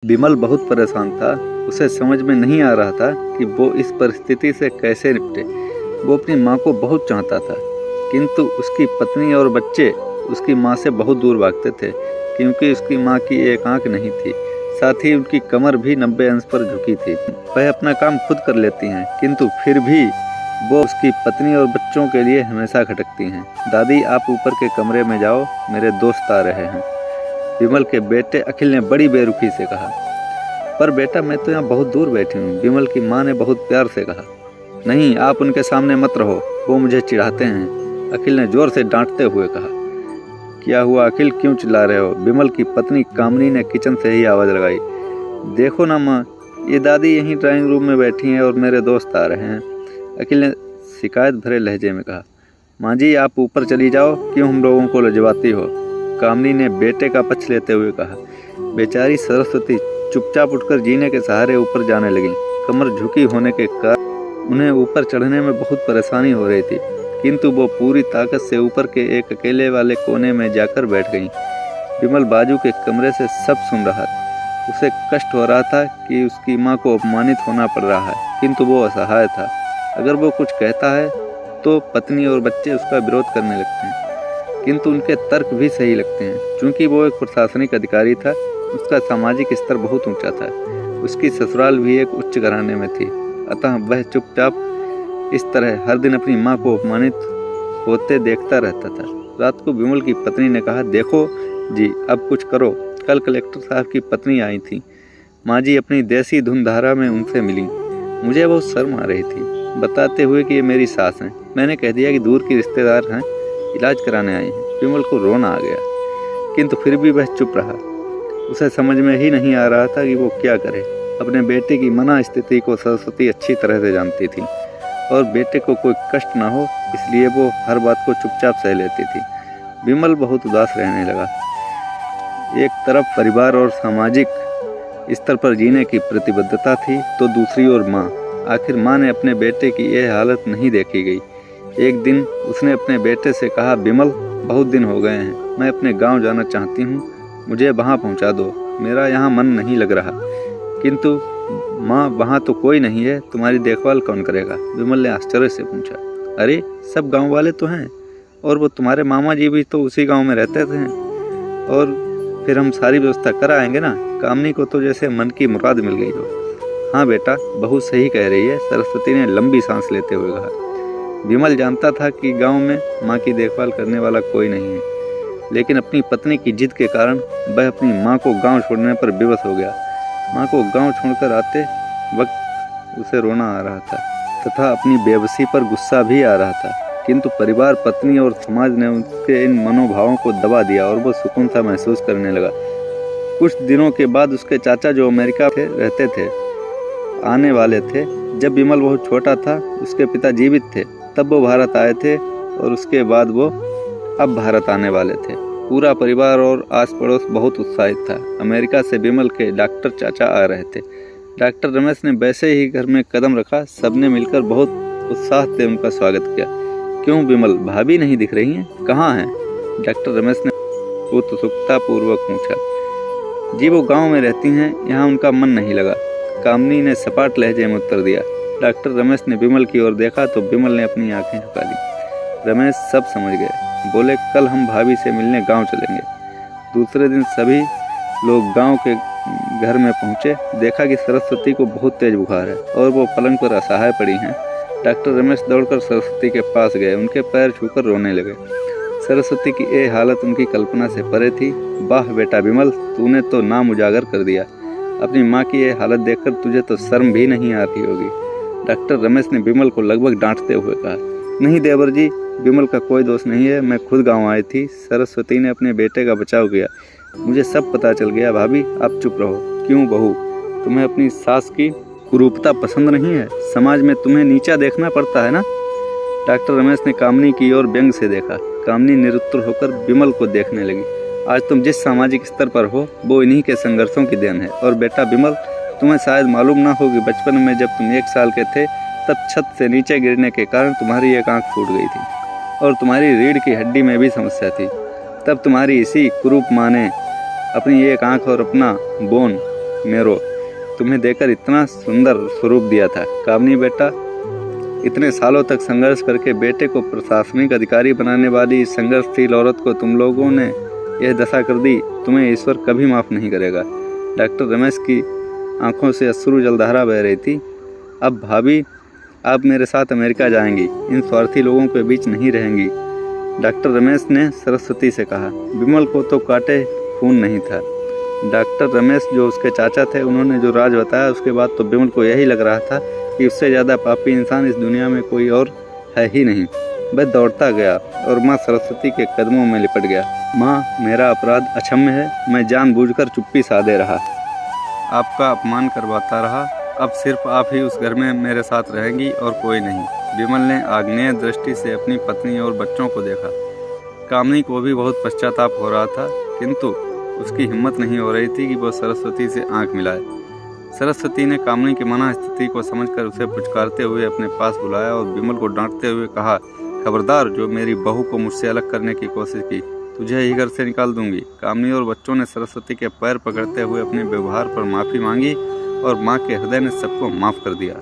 विमल बहुत परेशान था। उसे समझ में नहीं आ रहा था कि वो इस परिस्थिति से कैसे निपटे। वो अपनी माँ को बहुत चाहता था, किंतु उसकी पत्नी और बच्चे उसकी माँ से बहुत दूर भागते थे, क्योंकि उसकी माँ की एक आंख नहीं थी। साथ ही उनकी कमर भी 90 अंश पर झुकी थी। वह अपना काम खुद कर लेती हैं, किंतु फिर भी वो उसकी पत्नी और बच्चों के लिए हमेशा खटकती हैं। दादी, आप ऊपर के कमरे में जाओ, मेरे दोस्त आ रहे हैं, विमल के बेटे अखिल ने बड़ी बेरुखी से कहा। पर बेटा, मैं तो यहाँ बहुत दूर बैठी हूँ, विमल की माँ ने बहुत प्यार से कहा। नहीं, आप उनके सामने मत रहो, वो मुझे चिढ़ाते हैं, अखिल ने जोर से डांटते हुए कहा। क्या हुआ अखिल, क्यों चिल्ला रहे हो? विमल की पत्नी कामनी ने किचन से ही आवाज़ लगाई। देखो ना माँ, ये दादी यहीं ड्राइंग रूम में बैठी हैं और मेरे दोस्त आ रहे हैं, अखिल ने शिकायत भरे लहजे में कहा। माँ जी, आप ऊपर चली जाओ, क्यों हम लोगों को लजवाती हो? कामनी ने बेटे का पक्ष लेते हुए कहा। बेचारी सरस्वती चुपचाप उठकर जीने के सहारे ऊपर जाने लगी। कमर झुकी होने के कारण उन्हें ऊपर चढ़ने में बहुत परेशानी हो रही थी, किंतु वो पूरी ताकत से ऊपर के एक अकेले वाले कोने में जाकर बैठ गईं। विमल बाजू के कमरे से सब सुन रहा था। उसे कष्ट हो रहा था कि उसकी माँ को अपमानित होना पड़ रहा है, किंतु वो असहाय था। अगर वो कुछ कहता है तो पत्नी और बच्चे उसका विरोध करने लगते हैं, किंतु उनके तर्क भी सही लगते हैं। चूंकि वो एक प्रशासनिक अधिकारी था, उसका सामाजिक स्तर बहुत ऊंचा था। उसकी ससुराल भी एक उच्च घराने में थी, अतः वह चुपचाप इस तरह हर दिन अपनी माँ को अपमानित होते देखता रहता था। रात को विमल की पत्नी ने कहा, देखो जी, अब कुछ करो। कल कलेक्टर साहब की पत्नी आई थी, माँ जी अपनी देसी धुनधारा में उनसे मिली। मुझे बहुत शर्म आ रही थी, बताते हुए कि ये मेरी सास हैं। मैंने कह दिया कि दूर की रिश्तेदार हैं, इलाज कराने आई हैं। विमल को रोना आ गया, किंतु फिर भी वह चुप रहा। उसे समझ में ही नहीं आ रहा था कि वो क्या करे। अपने बेटे की मना स्थिति को सरस्वती अच्छी तरह से जानती थी और बेटे को कोई कष्ट ना हो, इसलिए वो हर बात को चुपचाप सह लेती थी। विमल बहुत उदास रहने लगा। एक तरफ परिवार और सामाजिक स्तर पर जीने की प्रतिबद्धता थी, तो दूसरी ओर माँ। आखिर माँ ने अपने बेटे की यह हालत नहीं देखी गई। एक दिन उसने अपने बेटे से कहा, विमल, बहुत दिन हो गए हैं, मैं अपने गांव जाना चाहती हूँ, मुझे वहाँ पहुँचा दो, मेरा यहाँ मन नहीं लग रहा। किंतु माँ, वहाँ तो कोई नहीं है, तुम्हारी देखभाल कौन करेगा? विमल ने आश्चर्य से पूछा। अरे, सब गांव वाले तो हैं, और वो तुम्हारे मामा जी भी तो उसी गांव में रहते थे, और फिर हम सारी व्यवस्था कर आएंगे ना। कामनी को तो जैसे मन की मुराद मिल गई हो। हाँ बेटा, बहू सही कह रही है, सरस्वती ने लंबी सांस लेते हुए कहा। विमल जानता था कि गाँव में माँ की देखभाल करने वाला कोई नहीं है, लेकिन अपनी पत्नी की जिद के कारण वह अपनी माँ को गाँव छोड़ने पर विवश हो गया। माँ को गांव छोड़कर आते वक्त उसे रोना आ रहा था तथा अपनी बेबसी पर गुस्सा भी आ रहा था, किंतु परिवार, पत्नी और समाज ने उसके इन मनोभावों को दबा दिया और वो सुकून सा महसूस करने लगा। कुछ दिनों के बाद उसके चाचा, जो अमेरिका रहते थे, आने वाले थे। जब विमल बहुत छोटा था, उसके पिता जीवित थे, तब वो भारत आए थे और उसके बाद वो अब भारत आने वाले थे। पूरा परिवार और आस पड़ोस बहुत उत्साहित था। अमेरिका से विमल के डॉक्टर चाचा आ रहे थे। डॉक्टर रमेश ने वैसे ही घर में कदम रखा। सबने मिलकर बहुत उत्साह से उनका स्वागत किया। क्यों विमल, भाभी नहीं दिख रही हैं, कहाँ हैं? डॉक्टर रमेश ने उत्सुकता पूर्वक पूछा। जी, वो गांव में रहती हैं, यहाँ उनका मन नहीं लगा, कामनी ने सपाट लहजे में उत्तर दिया। डॉक्टर रमेश ने विमल की ओर देखा तो विमल ने अपनी आंखें झुका ली। रमेश सब समझ गए, बोले, कल हम भाभी से मिलने गांव चलेंगे। दूसरे दिन सभी लोग गांव के घर में पहुंचे। देखा कि सरस्वती को बहुत तेज बुखार है और वो पलंग पर असहाय पड़ी हैं। डॉक्टर रमेश दौड़कर सरस्वती के पास गए, उनके पैर छूकर रोने लगे। सरस्वती की ये हालत उनकी कल्पना से परे थी। वाह बेटा विमल, तूने तो नाम उजागर कर दिया। अपनी माँ की ये हालत देखकर तुझे तो शर्म भी नहीं आती होगी। डॉक्टर रमेश ने विमल को लगभग डांटते हुए कहा। नहीं देवर जी, विमल का कोई दोष नहीं है, मैं खुद गांव आई थी। सरस्वती ने अपने बेटे का बचाव किया। मुझे सब पता चल गया। भाभी, आप चुप रहो। क्यों बहू, तुम्हें अपनी सास की कुरूपता पसंद नहीं है? समाज में तुम्हें नीचा देखना पड़ता है ना? डॉक्टर रमेश ने कामनी की ओर व्यंग से देखा। कामनी निरुत्तर होकर विमल को देखने लगी। आज तुम जिस सामाजिक स्तर पर हो, वो इन्हीं के संघर्षों की देन है। और बेटा विमल, तुम्हें शायद मालूम ना हो कि बचपन में जब तुम 1 साल के थे, तब छत से नीचे गिरने के कारण तुम्हारी एक आंख फूट गई थी और तुम्हारी रीढ़ की हड्डी में भी समस्या थी। तब तुम्हारी इसी कुरूप माँ ने अपनी एक आंख और अपना बोन मेरो, तुम्हें देकर इतना सुंदर स्वरूप दिया था। कामनी बेटा, इतने सालों तक संघर्ष करके बेटे को प्रशासनिक अधिकारी बनाने वाली इस संघर्षशील औरत को तुम लोगों ने यह दशा कर दी। तुम्हें ईश्वर कभी माफ़ नहीं करेगा। डॉक्टर रमेश की आंखों से अश्रु जलधारा बह रही थी। अब भाभी, आप मेरे साथ अमेरिका जाएंगी, इन स्वार्थी लोगों के बीच नहीं रहेंगी। डॉक्टर रमेश ने सरस्वती से कहा। विमल को तो काटे खून नहीं था। डॉक्टर रमेश जो उसके चाचा थे, उन्होंने जो राज बताया उसके बाद तो विमल को यही लग रहा था कि उससे ज़्यादा पापी इंसान इस दुनिया में कोई और है ही नहीं। वह दौड़ता गया और माँ सरस्वती के कदमों में लिपट गया। माँ, मेरा अपराध अक्षम्य है। मैं जानबूझकर चुप्पी साधे रहा, आपका अपमान करवाता रहा। अब सिर्फ आप ही उस घर में मेरे साथ रहेंगी और कोई नहीं। विमल ने आग्नेय दृष्टि से अपनी पत्नी और बच्चों को देखा। कामनी को भी बहुत पश्चाताप हो रहा था, किंतु उसकी हिम्मत नहीं हो रही थी कि वह सरस्वती से आंख मिलाए। सरस्वती ने कामनी की मना स्थिति को समझकर उसे पुचकारते हुए अपने पास बुलाया और विमल को डांटते हुए कहा, खबरदार, जो मेरी बहू को मुझसे अलग करने की कोशिश की, तुझे ही घर से निकाल दूंगी। कामनी और बच्चों ने सरस्वती के पैर पकड़ते हुए अपने व्यवहार पर माफ़ी मांगी और माँ के हृदय ने सबको माफ़ कर दिया।